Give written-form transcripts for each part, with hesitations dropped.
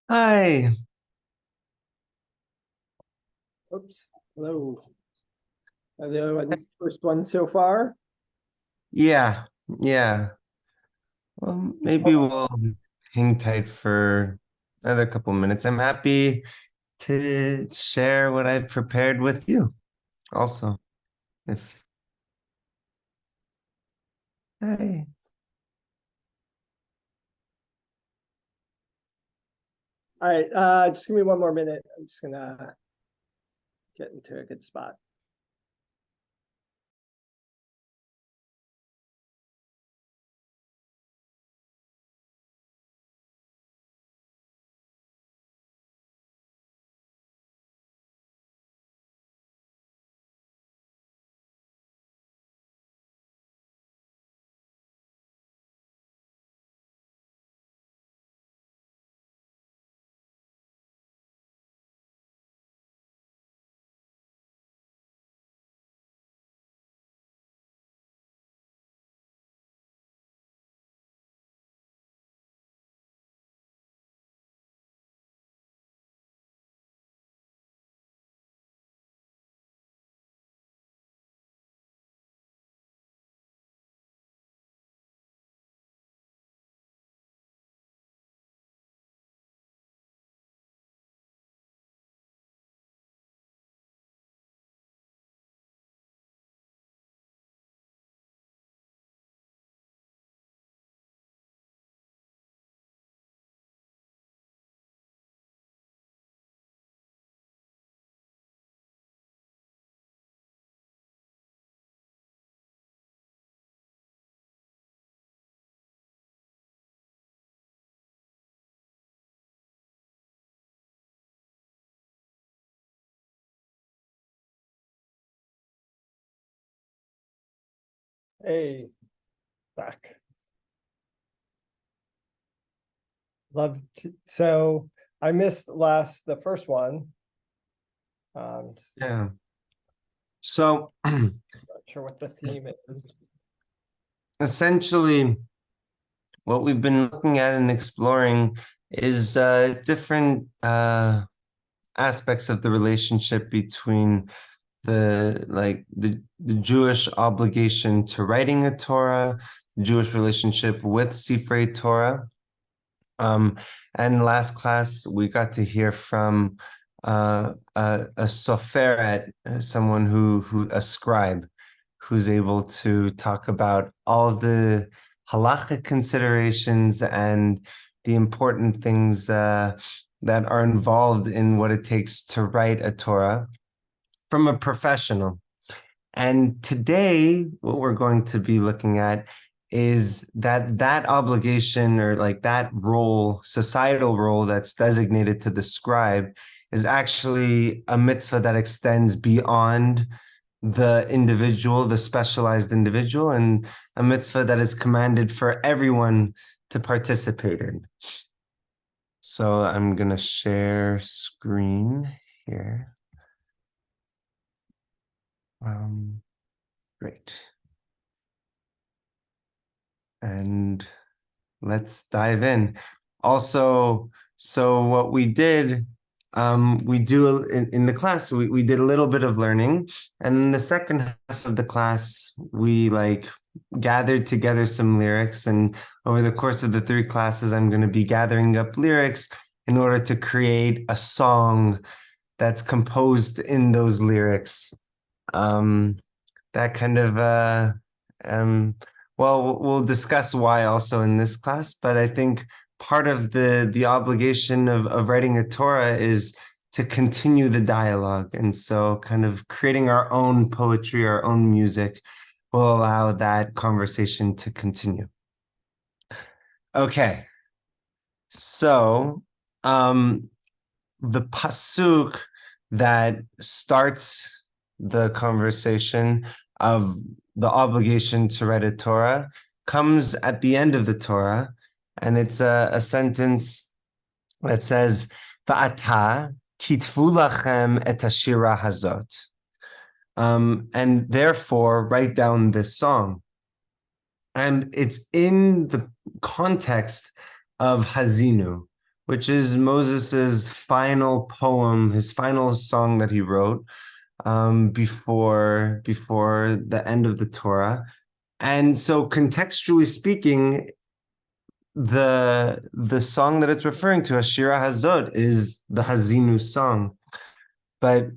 Hi. Oops. Hello. The first one so far. Yeah, yeah. Well, maybe we'll hang tight for another couple minutes. I'm happy to share what I've prepared with you also. If Hi. All right. Just give me one more minute. I'm just gonna get into a good spot. Hey, back. So I missed the first one. Just Yeah. So not sure what the theme is. essentially, what we've been looking at and exploring is different aspects of the relationship between the Jewish obligation to writing a Torah, the Jewish relationship with Sifrei Torah. Um, and last class we got to hear from a soferet, someone who a scribe, who's able to talk about all the halachic considerations and the important things that are involved in what it takes to write a Torah from a professional. And today, what we're going to be looking at is that obligation or like that role, societal role that's designated to the scribe is actually a mitzvah that extends beyond the individual, the specialized individual, and a mitzvah that is commanded for everyone to participate in. So I'm going to share screen here. Great. And let's dive in. Also, so what we did, we do in the class, we did a little bit of learning. And in the second half of the class, we like gathered together some lyrics. And over the course of the three classes, I'm going to be gathering up lyrics in order to create a song that's composed in those lyrics. Um, that kind of um, well, we'll discuss why also in this class, but I think part of the obligation of writing a Torah is to continue the dialogue. And so kind of creating our own poetry, our own music will allow that conversation to continue. Okay. So um the pasuk that starts the conversation of the obligation to read a Torah comes at the end of the Torah, and it's a sentence that says, "Va'ata kitvu lachem et hashira hazot," and therefore write down this song. And it's in the context of Hazinu. which is Moses's final poem, his final song that he wrote before the end of the Torah. And so contextually speaking, the song that it's referring to, Hashira Hazod, is the Hazinu song. But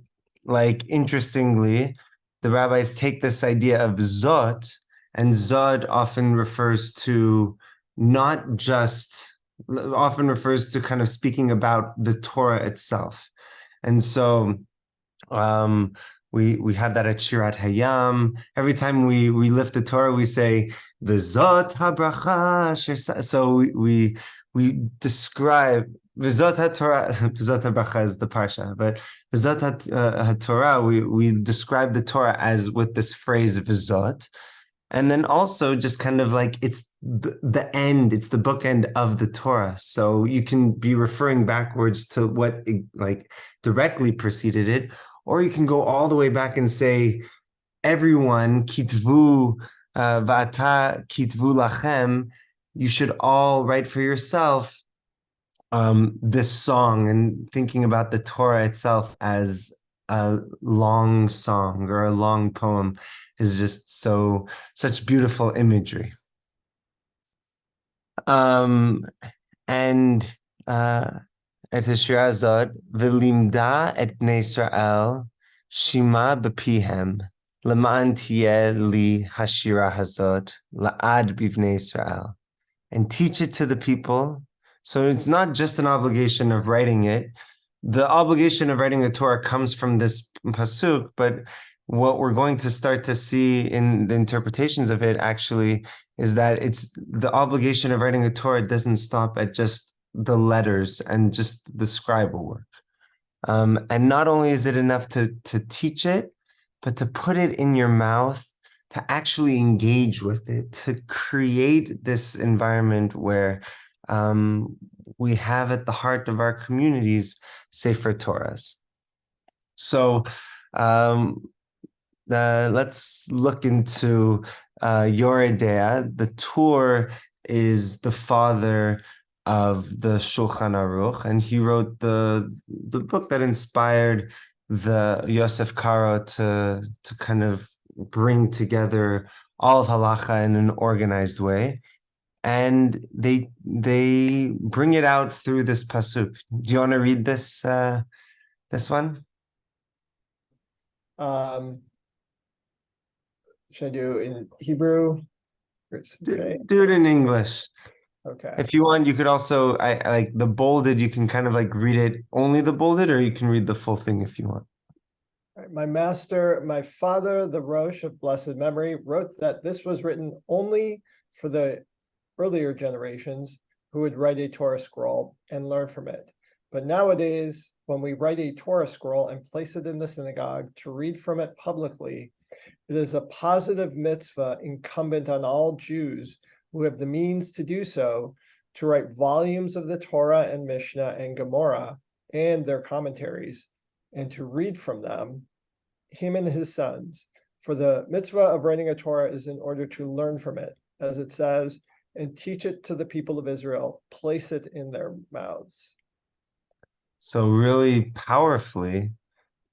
like interestingly, the rabbis take this idea of Zot, and Zod often refers to not just often refers to kind of speaking about the Torah itself. And so we have that at Shirat Hayam. Every time we lift the Torah, we say V'zot habracha. So we describe V'zot haTorah. V'zot habracha is the parsha, but V'zot haTorah, we describe the Torah as with this phrase V'zot. And then also just kind of like it's the end, it's the bookend of the Torah. So you can be referring backwards to what like directly preceded it, or you can go all the way back and say, everyone, kitvu va'ata kitvu lachem, you should all write for yourself this song, and thinking about the Torah itself as a long song or a long poem is just such beautiful imagery. And את השירה הזאת, ולימדה את בני ישראל שימה בפיהם, למען תהיה לי השירה הזאת, לעד בבני ישראל. And teach it to the people. So it's not just an obligation of writing it. The obligation of writing the Torah comes from this pasuk, but what we're going to start to see in the interpretations of it actually is that it's the obligation of writing the Torah doesn't stop at just the letters and just the scribal work. And not only is it enough to teach it, but to put it in your mouth, to actually engage with it, to create this environment where we have at the heart of our communities Sefer Torahs. So let's look into your idea. The Tur is the father of the Shulchan Aruch, and he wrote the book that inspired the Yosef Karo to kind of bring together all of halacha in an organized way. And they bring it out through this pasuk. Do you want to read this one? Should I do in Hebrew? Okay. Do it in English. Okay. If you want, you could also, I like the bolded, you can kind of like read it, only the bolded, or you can read the full thing if you want. My master, my father, the Rosh of blessed memory, wrote that this was written only for the earlier generations who would write a Torah scroll and learn from it. But nowadays, when we write a Torah scroll and place it in the synagogue to read from it publicly, it is a positive mitzvah incumbent on all Jews who have the means to do so, to write volumes of the Torah and Mishnah and Gemara and their commentaries, and to read from them, him and his sons. For the mitzvah of writing a Torah is in order to learn from it, as it says, and teach it to the people of Israel, place it in their mouths. So really powerfully,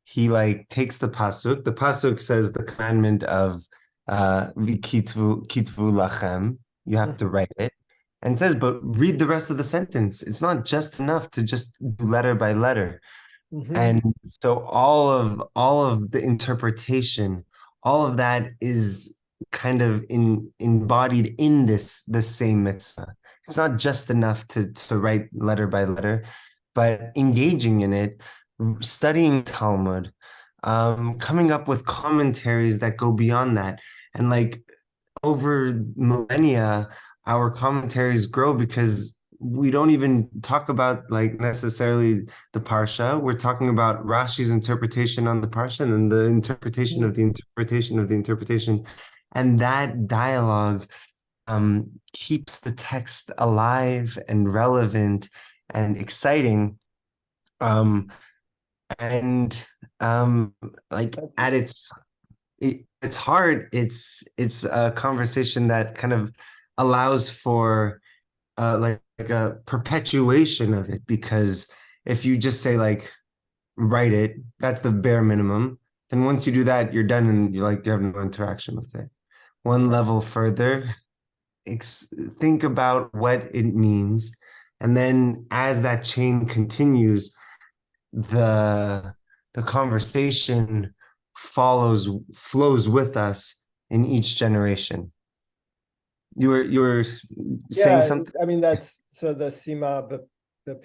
he like takes the pasuk. The pasuk says the commandment of kitvu lachem. You have to write it, and says, but read the rest of the sentence. It's not just enough to just do letter by letter. And so all of the interpretation, all of that is kind of embodied in this same mitzvah. It's not just enough to write letter by letter, but engaging in it, studying Talmud, coming up with commentaries that go beyond that. And like over millennia, our commentaries grow because we don't even talk about like necessarily the parsha. We're talking about Rashi's interpretation on the parsha and then the interpretation of the interpretation of the interpretation. And that dialogue keeps the text alive and relevant and exciting. Like at its heart, it's a conversation that kind of allows for like a perpetuation of it, because if you just say like write it, that's the bare minimum. Then once you do that, you're done and you have no interaction with it. One level further, think about what it means, and then as that chain continues, the the conversation flows with us in each generation. You were saying Yeah, something? I mean, that's so the Sima, the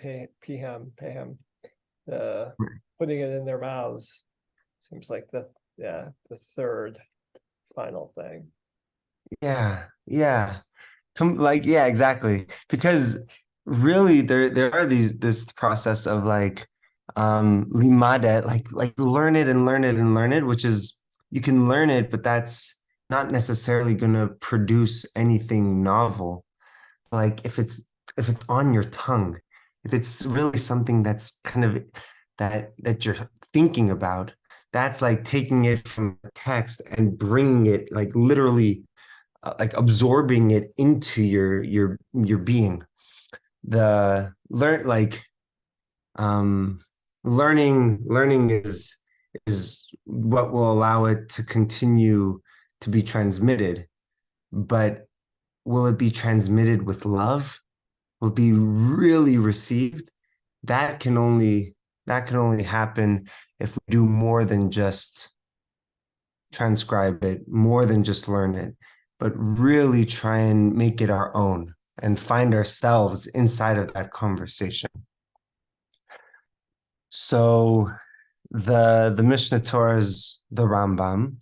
Peham, the putting it in their mouths seems like the third final thing. Yeah, yeah. Yeah, exactly. Because really there are this process of like limada, like learn it and learn it and learn it, which is you can learn it, but that's not necessarily gonna produce anything novel. Like if it's on your tongue, if it's really something that's kind of that you're thinking about, that's like taking it from the text and bringing it like literally like absorbing it into your being. The learn like learning is what will allow it to continue to be transmitted, but will it be transmitted with love? Will it be really received? That can only happen if we do more than just transcribe it, more than just learn it, but really try and make it our own and find ourselves inside of that conversation. So the Mishnah Torah is the Rambam,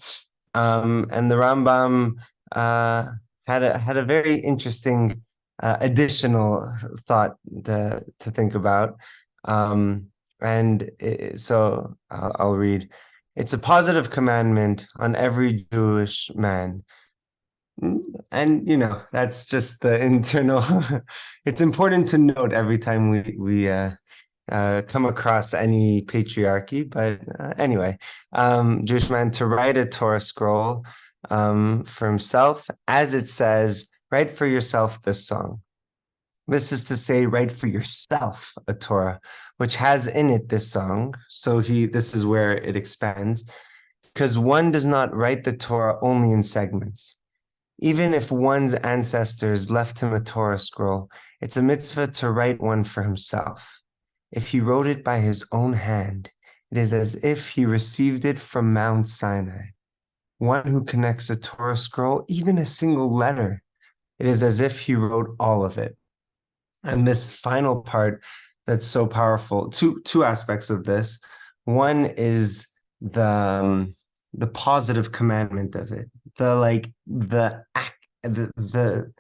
and the Rambam had a very interesting additional thought to think about, and so I'll read. It's a positive commandment on every Jewish man. And that's just the internal. It's important to note every time we come across any patriarchy. But anyway, Jewish man to write a Torah scroll for himself, as it says, write for yourself this song. This is to say, write for yourself a Torah, which has in it this song. So this is where it expands, because one does not write the Torah only in segments. Even if one's ancestors left him a Torah scroll, it's a mitzvah to write one for himself. If he wrote it by his own hand, it is as if he received it from Mount Sinai. One who connects a Torah scroll, even a single letter, it is as if he wrote all of it. And this final part that's so powerful, two aspects of this. One is the positive commandment of it, the act, the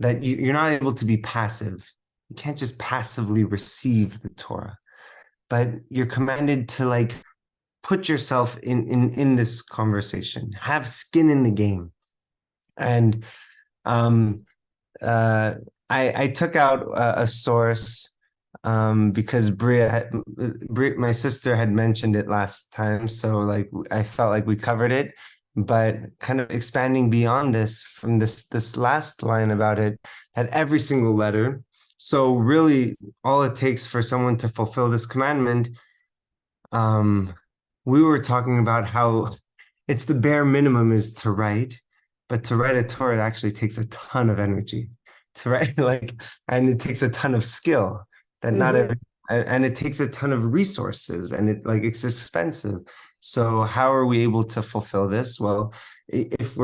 that you're not able to be passive. You can't just passively receive the Torah, but you're commanded to like put yourself in this conversation, have skin in the game. And um uh I took out a source because my sister had mentioned it last time, so like I felt like we covered it, but kind of expanding beyond this from this last line about it, that every single letter. So really, all it takes for someone to fulfill this commandment, um, we were talking about how it's the bare minimum is to write, but to write a Torah actually takes a ton of energy to write, and it takes a ton of skill that not Mhm. every, and it takes a ton of resources, and it's expensive. So how are we able to fulfill this? Well, if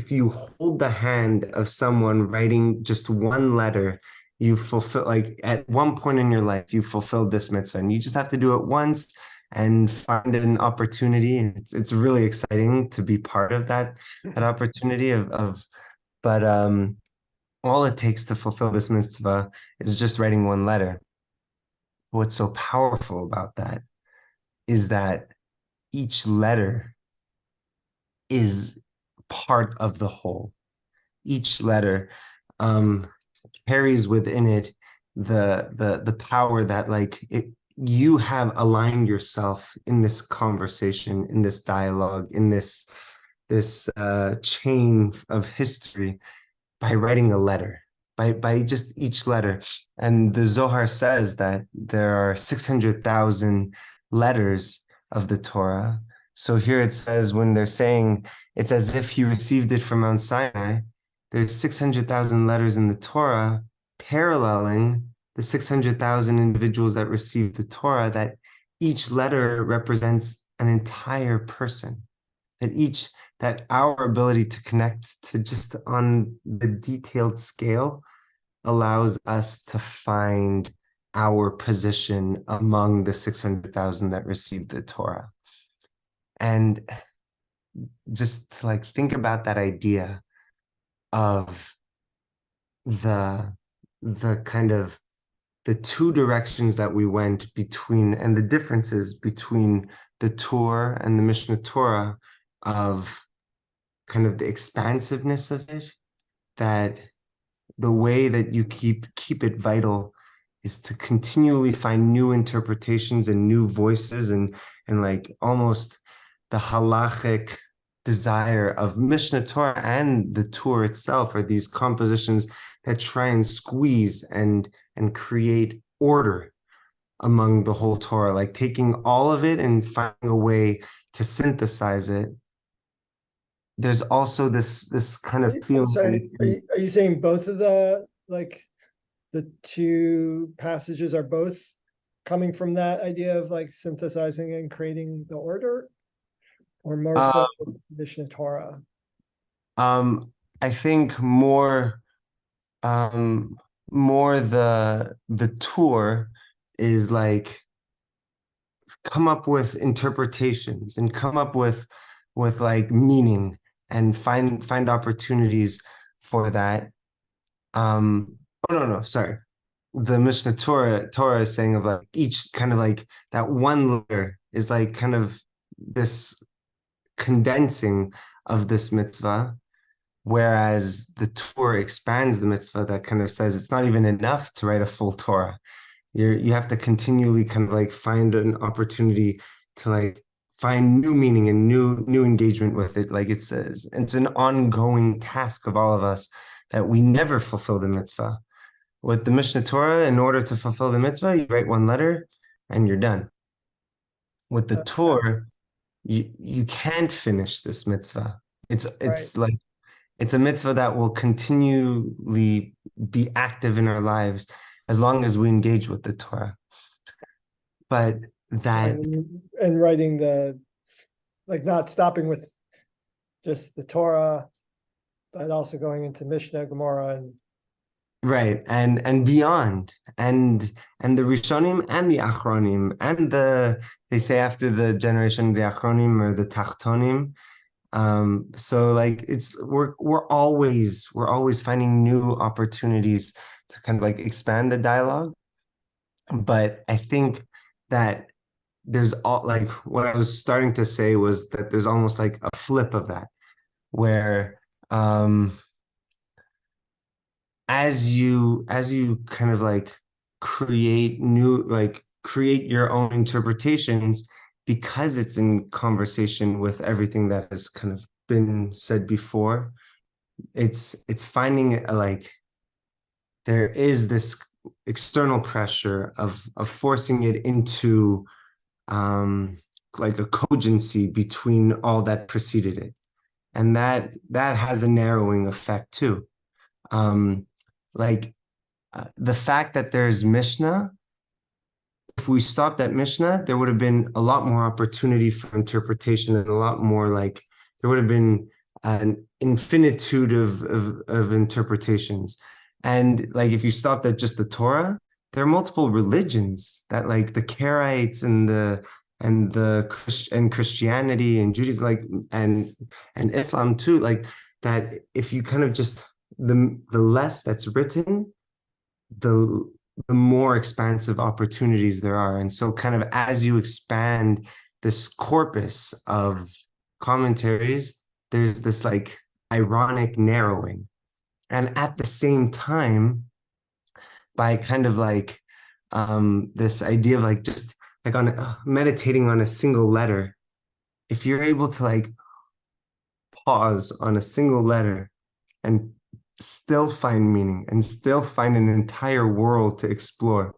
you hold the hand of someone writing just one letter, you fulfill, like at one point in your life, you fulfilled this mitzvah, and you just have to do it once and find an opportunity. And it's really exciting to be part of that opportunity of but all it takes to fulfill this mitzvah is just writing one letter. What's so powerful about that is that each letter is part of the whole. Each letter um carries within it the power that you have aligned yourself in this conversation, in this dialogue, in this chain of history by writing a letter. by just each letter. And the Zohar says that there are 600,000 letters of the Torah. So here it says, when they're saying it's as if he received it from Mount Sinai, there's 600,000 letters in the Torah paralleling the 600,000 individuals that received the Torah, that each letter represents an entire person, that our ability to connect to just on the detailed scale allows us to find our position among the 600,000 that received the Torah. And just like think about that idea of the kind of the two directions that we went between, and the differences between the Torah and the Mishnah Torah, of kind of the expansiveness of it, that the way that you keep it vital is to continually find new interpretations and new voices, and like almost the halachic desire of Mishnah Torah and the Torah itself are these compositions that try and squeeze and create order among the whole Torah, like taking all of it and finding a way to synthesize it. There's also this kind of I'm feeling. sorry, are you saying both of the two passages are both coming from that idea of like synthesizing and creating the order, or more so Mishnah Torah? I think more the tour is like come up with interpretations and come up with like meaning and find opportunities for that. Oh no, sorry. The Mishnah Torah is saying of like each kind of like that one letter is like kind of this condensing of this mitzvah, whereas the Torah expands the mitzvah, that kind of says it's not even enough to write a full Torah. You have to continually kind of like find an opportunity to like find new meaning and new engagement with it. Like it's an ongoing task of all of us, that we never fulfill the mitzvah. With the Mishnah Torah, in order to fulfill the mitzvah, you write one letter and you're done. With the Torah, you can't finish this mitzvah. It's like it's a mitzvah that will continually be active in our lives as long as we engage with the Torah. But that and writing like not stopping with just the Torah, but also going into Mishnah, Gemara, and right, and beyond, and the Rishonim and the Achronim, and they say after the generation of the Achronim or the Tachtonim. So like we're always finding new opportunities to kind of like expand the dialogue. But I think that there's all like what I was starting to say was that there's almost like a flip of that, where as you kind of like create your own interpretations, because it's in conversation with everything that has kind of been said before, it's finding like there is this external pressure of forcing it into like a cogency between all that preceded it, and that has a narrowing effect too. Like the fact that there's Mishnah, if we stopped at Mishnah, there would have been a lot more opportunity for interpretation, and a lot more like there would have been an infinitude of interpretations. And like if you stopped at just the Torah, there are multiple religions that like the Karaites and Christianity and Judaism, like and Islam too, like that. If you kind of just the less that's written, the more expansive opportunities there are. And so kind of as you expand this corpus of commentaries, there's this like ironic narrowing. And at the same time, by kind of like this idea of like just like on meditating on a single letter, if you're able to like pause on a single letter and still find meaning and still find an entire world to explore.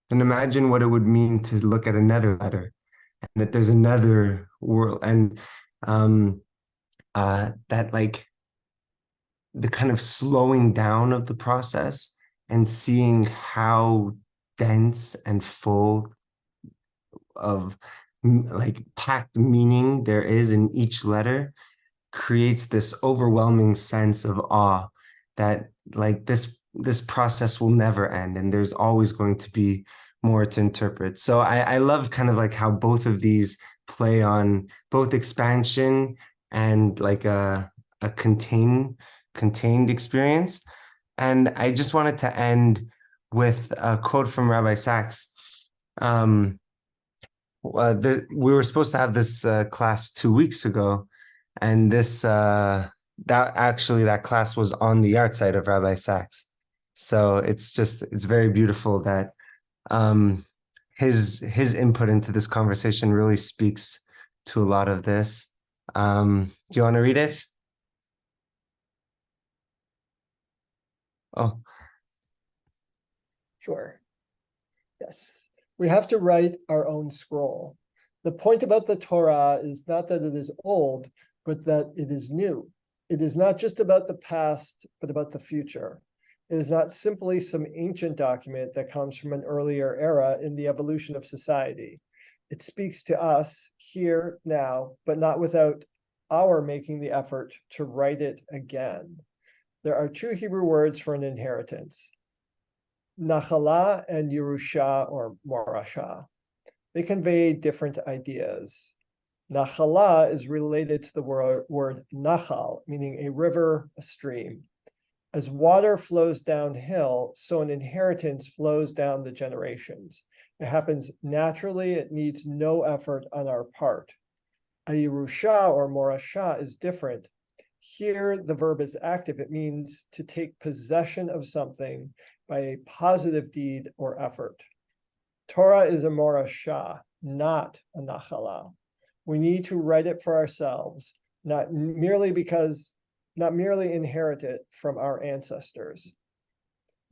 And imagine what it would mean to look at another letter and that there's another world, and that like the kind of slowing down of the process and seeing how dense and full of like packed meaning there is in each letter creates this overwhelming sense of awe that like this process will never end and there's always going to be more to interpret. So I love kind of like how both of these play on both expansion and like a contained experience. And I just wanted to end with a quote from Rabbi Sachs. We were supposed to have this class 2 weeks ago, and that class was on the art side of Rabbi Sachs. So it's very beautiful that um, his input into this conversation really speaks to a lot of this. Do you want to read it? Oh, Sure. Yes. We have to write our own scroll. The point about the Torah is not that it is old, but that it is new. It is not just about the past, but about the future. It is not simply some ancient document that comes from an earlier era in the evolution of society. It speaks to us here, now, but not without our making the effort to write it again. There are two Hebrew words for an inheritance, Nachala and Yerusha or Morasha. They convey different ideas. Nachala is related to the word Nachal, meaning a river, a stream. As water flows downhill, so an inheritance flows down the generations. It happens naturally, it needs no effort on our part. A Yerusha or Morasha is different. Here, the verb is active. It means to take possession of something by a positive deed or effort. Torah is a morasha, not a nachala. We need to write it for ourselves, not merely inherit it from our ancestors.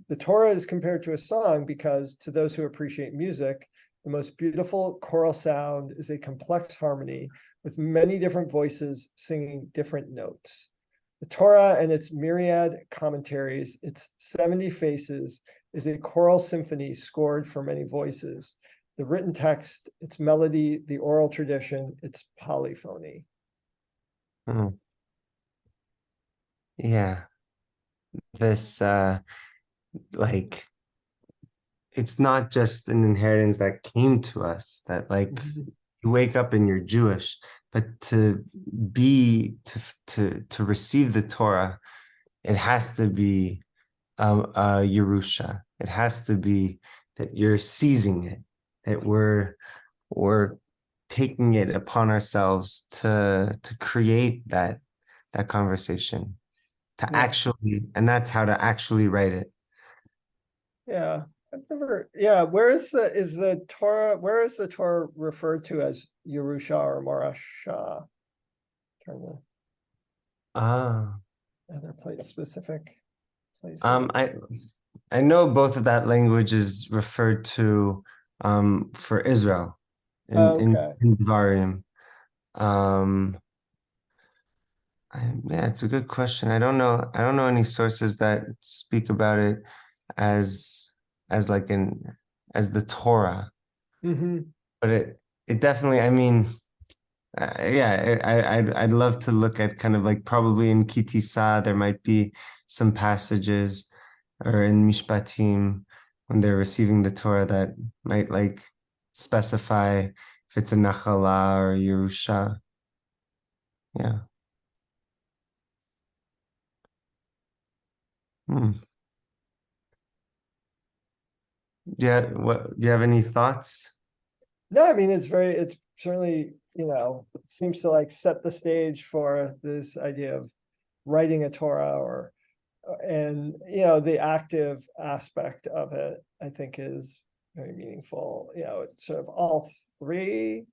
The Torah is compared to a song because, to those who appreciate music, the most beautiful choral sound is a complex harmony with many different voices singing different notes. The Torah and its myriad commentaries, its 70 faces, is a choral symphony scored for many voices. The written text, its melody, the oral tradition, its polyphony. yeah. This like it's not just an inheritance that came to us that like you wake up and you're Jewish, but to receive the Torah, it has to be a Yerusha. It has to be that you're seizing it, that we're taking it upon ourselves to create that conversation, to Yeah. actually, and that's how to actually write it. Yeah. Where is the Torah referred to as Yerusha or Morasha? Trying to Ah, other place specific places. I know both of that language is referred to for Israel Okay. in Dvarim. Um, yeah, it's a good question. I don't know. I don't know any sources that speak about it as as like an as the Torah, Mm-hmm. but it definitely. I mean, yeah, I'd love to look at kind of like probably in Kitisa there might be some passages or in Mishpatim when they're receiving the Torah that might like specify if it's a Nachala or Yerusha. Yeah. Hmm. Yeah. What do you have any thoughts? No, I mean it's certainly, seems to like set the stage for this idea of writing a Torah and the active aspect of it, I think is very meaningful. It's sort of all three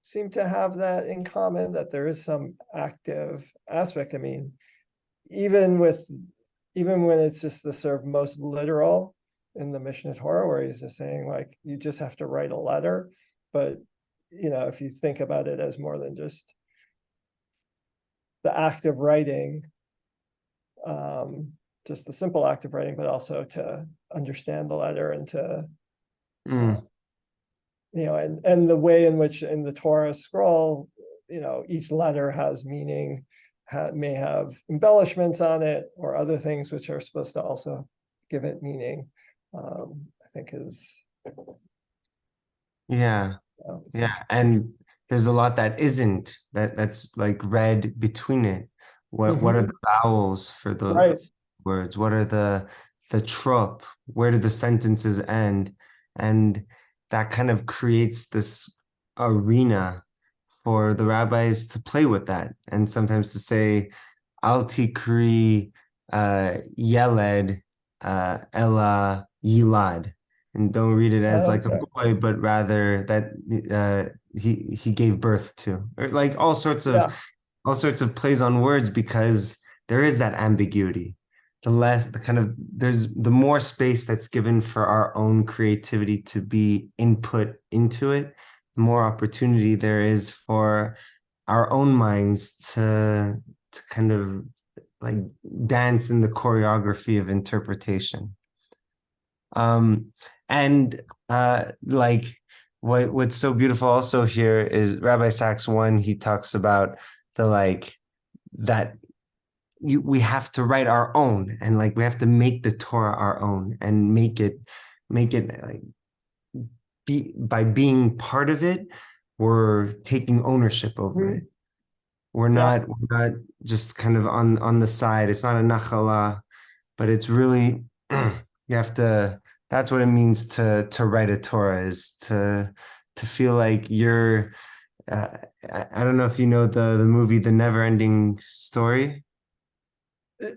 seem to have that in common, that there is some active aspect. I mean, even with even when it's just the sort of most literal in the Mishnah Torah, where he's just saying like, you just have to write a letter. But, if you think about it as more than just the act of writing, just the simple act of writing, but also to understand the letter and to, Mm. and the way in which in the Torah scroll, each letter has meaning, may have embellishments on it or other things which are supposed to also give it meaning. I think is, Yeah. Yeah. And there's a lot that isn't that's like read between it. What are Mhm. the vowels for the Right. words? What are the trope? Where do the sentences end? And that kind of creates this arena for the rabbis to play with that, and sometimes to say, Al tikri yeled ella yilad, and don't read it as like a Okay. boy, but rather that he gave birth to, or like Yeah. all sorts of plays on words, because there is that ambiguity. The kind of there's the more space that's given for our own creativity to be input into it, the more opportunity there is for our own minds to kind of like dance in the choreography of interpretation. Um, and like what's so beautiful also here is Rabbi Sachs one, he talks about the like that we have to write our own, and like we have to make the Torah our own and make it like by being part of it, we're taking ownership over Mhm. it. Yeah. We're not just kind of on the side. It's not a nachala, but it's really you have to. That's what it means to write a Torah, is to feel like you're. I don't know if you know the movie The Never Ending Story.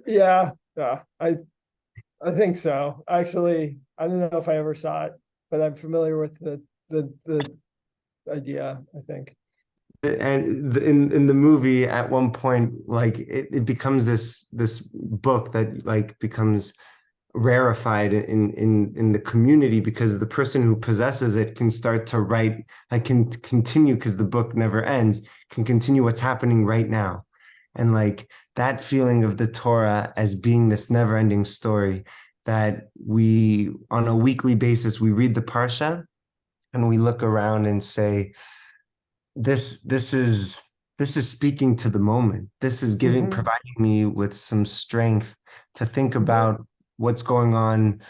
Yeah. Yeah. I think so. Actually, I don't know if I ever saw it, but I'm familiar with the idea, I think. And in the movie, at one point, like it becomes this book that like becomes rarefied in the community, because the person who possesses it can start to write, like can continue, because the book never ends, can continue what's happening right now. And like that feeling of the Torah as being this never-ending story, that we on a weekly basis we read the parsha and we look around and say, this is speaking to the moment. This is Mhm. providing me with some strength to think Mhm. about what's going on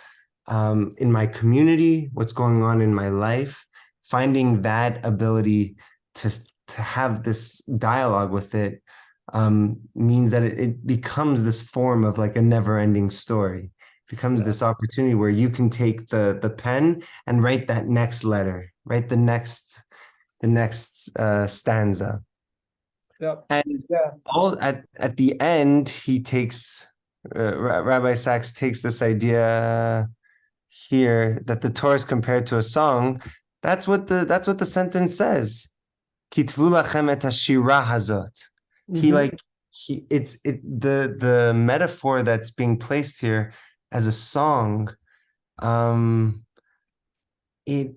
in my community, what's going on in my life. Finding that ability to have this dialogue with it means that it becomes this form of like a never-ending story. It becomes Yeah. this opportunity where you can take the pen and write that next letter, write the next stanza. Yep. And Yeah. all at the end, he takes Rabbi Sachs takes this idea here that the Torah is compared to a song. That's what the sentence says. Kitvu lachem et hashira hazot. He Mhm. like he it's it the metaphor that's being placed here as a song. Um, it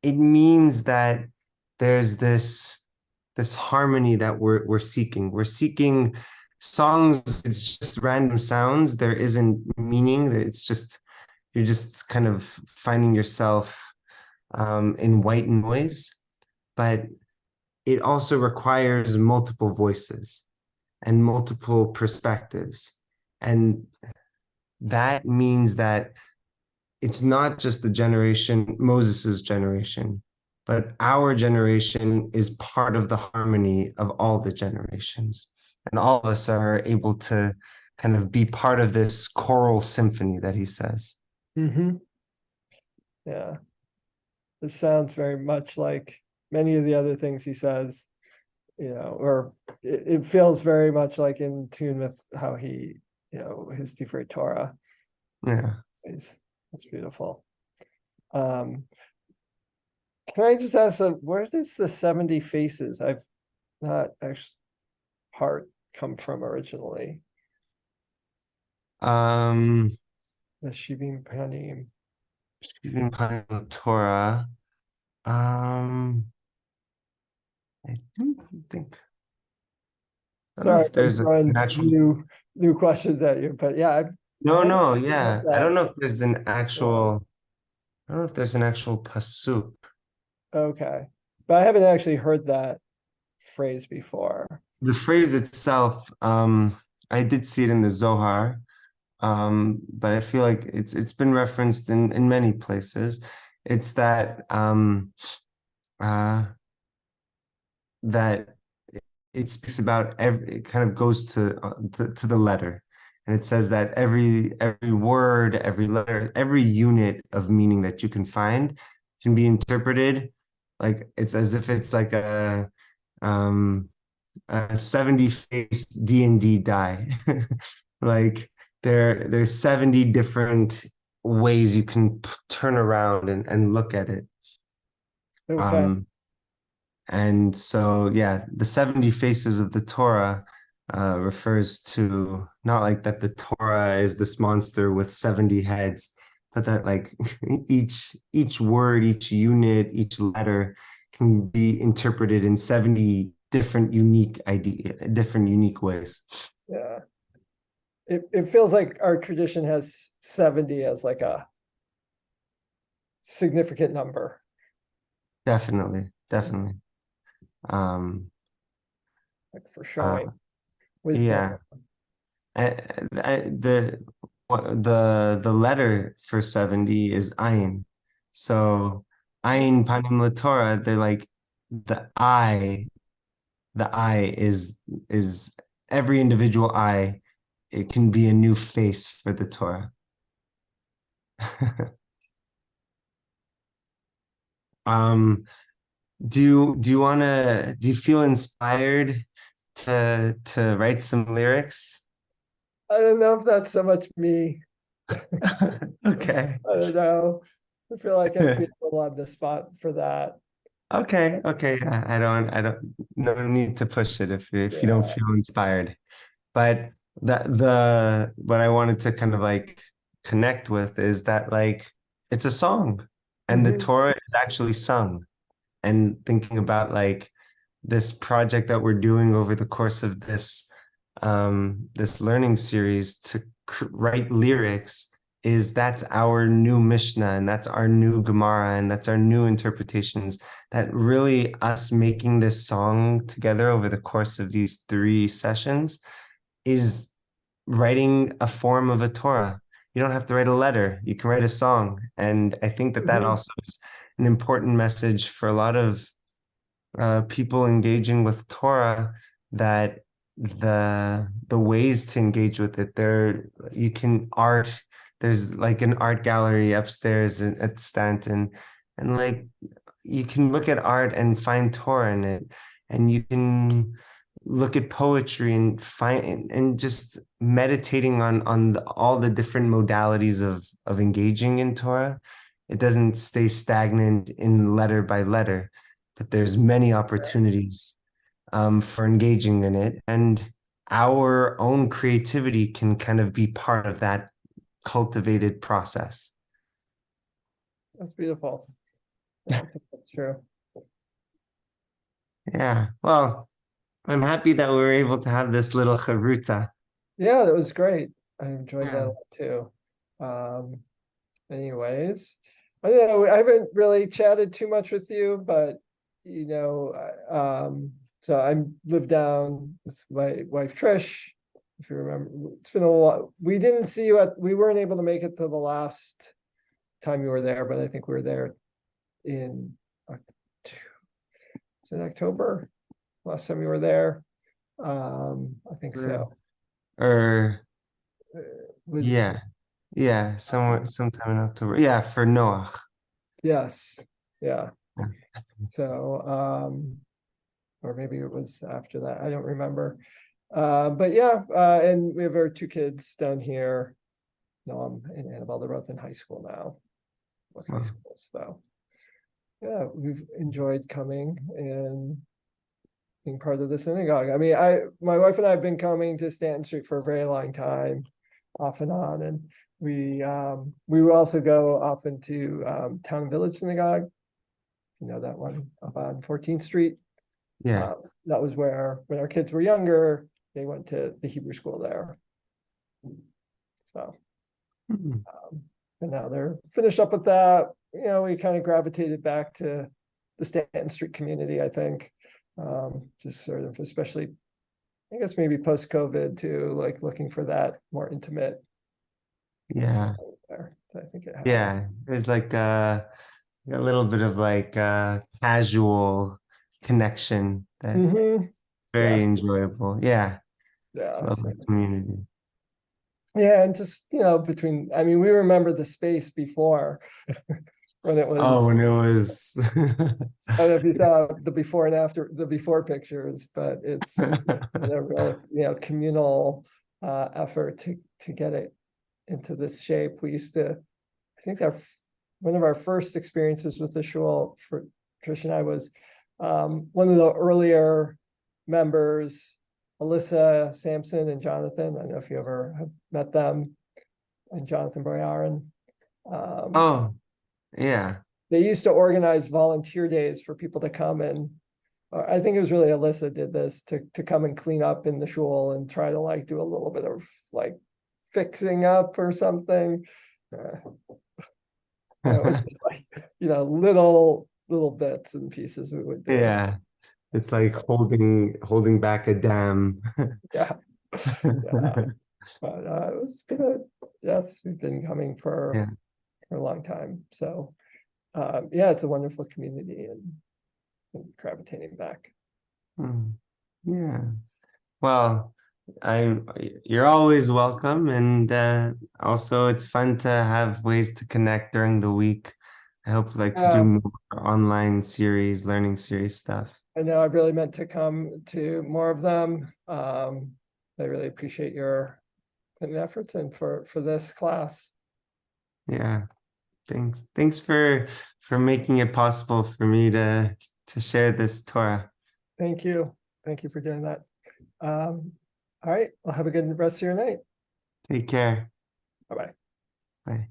it means that there's this harmony that we're seeking. We're seeking songs. It's just random sounds. There isn't meaning. It's just you're just kind of finding yourself in white noise. But it also requires multiple voices and multiple perspectives, and that means that it's not just the generation, Moses's generation, but our generation is part of the harmony of all the generations. And all of us are able to kind of be part of this choral symphony that he says. Mhm. Yeah. This sounds very much like many of the other things he says, or it feels very much like in tune with how he, his Dvir Torah Yeah. is. That's beautiful. Um, can I just ask, where does the 70 faces? I've not actually part come from originally. Um, The Shivim Panim. Stephen Pine Torah. Um, I don't think. I don't know Sorry if for there's an throwing actual. new questions at you, but yeah, I No, haven't no, read yeah. I that. don't know if there's an Yeah. actual. I don't know if there's an actual pasuk. Okay, but I haven't actually heard that phrase before. The phrase itself, I did see it in the Zohar, but I feel like it's been referenced in many places. It's that uh, that it speaks about it kind of goes to the letter, and it says that every word, every letter, every unit of meaning that you can find can be interpreted like it's as if it's like um a 70 face D&D die. Like there's 70 different ways you can turn around and look at it. Okay. Um, and so, yeah, the 70 faces of the Torah refers to not like that the Torah is this monster with 70 heads, but that like each word, each unit, each letter can be interpreted in 70 different unique ways. Yeah. It feels like our tradition has 70 as like a significant number. Definitely, definitely. Um, Like for uh, showing wisdom. yeah. The letter for 70 is ayin. So ayin panim laTorah, they're like the eye, the eye is every individual eye, it can be a new face for the Torah. Um, do you feel inspired to write some lyrics? I don't know if that's so much me. Okay. I don't know. I feel like I'd be a little on the spot for that. Okay, okay. Yeah, I don't, no need to push it if you don't Yeah. feel inspired. But what I wanted to kind of like connect with is that like it's a song and the Mhm. Torah is actually sung. And thinking about like this project that we're doing over the course of this learning series to write lyrics is that's our new Mishnah and that's our new Gemara and that's our new interpretations. That really us making this song together over the course of these 3 sessions is writing a form of a Torah. You don't have to write a letter, you can write a song. And I think that Mhm. also is an important message for a lot of people engaging with Torah, that the ways to engage with it, there you can art. There's like an art gallery upstairs at Stanton, and like you can look at art and find Torah in it, and you can look at poetry and find and just meditating on all the different modalities of engaging in Torah. It doesn't stay stagnant in letter by letter, but there's many opportunities for engaging in it, and our own creativity can kind of be part of that cultivated process. That's beautiful. Yeah, I think that's true. Yeah, well, I'm happy that we were able to have this little charuta. Yeah, that was great. I enjoyed that a Yeah. lot too. Um, anyways, I don't know, I haven't really chatted too much with you, but so I live down with my wife Trish. If you remember, it's been a lot. We weren't able to make it to the last time you were there, but I think we were there in is it October? Last time you were there. I think so. Or Was yeah, yeah, somewhere sometime in October. Yeah, for Noach. Yes, yeah. Yeah. So, or maybe it was after that. I don't remember. But yeah, and we have our 2 kids down here. Noam and Annabelle, they're both in high school now. Both high Well, schools. So yeah, we've enjoyed coming and being part of the synagogue. I mean, my wife and I have been coming to Stanton Street for a very long time. off and on. And we would also go often to Town and Village Synagogue. You know that one up on 14th Street. Yeah. That was where, when our kids were younger, they went to the Hebrew school there. So, Mm. and now they're finished up with that. You know, we kind of gravitated back to the Stanton Street community, I think. Just sort of, especially, I guess maybe post-COVID too, like looking for that more intimate Yeah. there. I think it has. Yeah. There's like a little bit of like casual connection that's Mhm. very Yeah, enjoyable. Yeah. It's a yeah. lovely community. Yeah, and just, you know, between, I mean, we remember the space before when it Oh, was, and it was I don't know if you saw the before and after, the before pictures, but it's a real, you know, communal effort to get it into this shape. We used to, I think one of our first experiences with the shul for Trish and I was one of the earlier members, Alyssa Sampson and Jonathan. I don't know if you ever have met them, and Jonathan Boyarin. Oh, yeah. They used to organize volunteer days for people to come and I think it was really Alyssa did this to come and clean up in the shul and try to like do a little bit of like fixing up or something. It was just like, you know, little bits and pieces we would do. Yeah. It's like holding back a dam. Yeah, yeah. But it's been yes, we've been coming Yeah. for a long time. So yeah, it's a wonderful community and gravitating back. Mm. Yeah. Well, you're always welcome, and also it's fun to have ways to connect during the week. I hope like to do Yeah, more online series, learning series stuff. I know I've really meant to come to more of them. I really appreciate your efforts and for this class. Yeah. Thanks. Thanks for making it possible for me to share this Torah. Thank you. Thank you for doing that. All right. Well, have a good rest of your night. Take care. Bye-bye. Bye.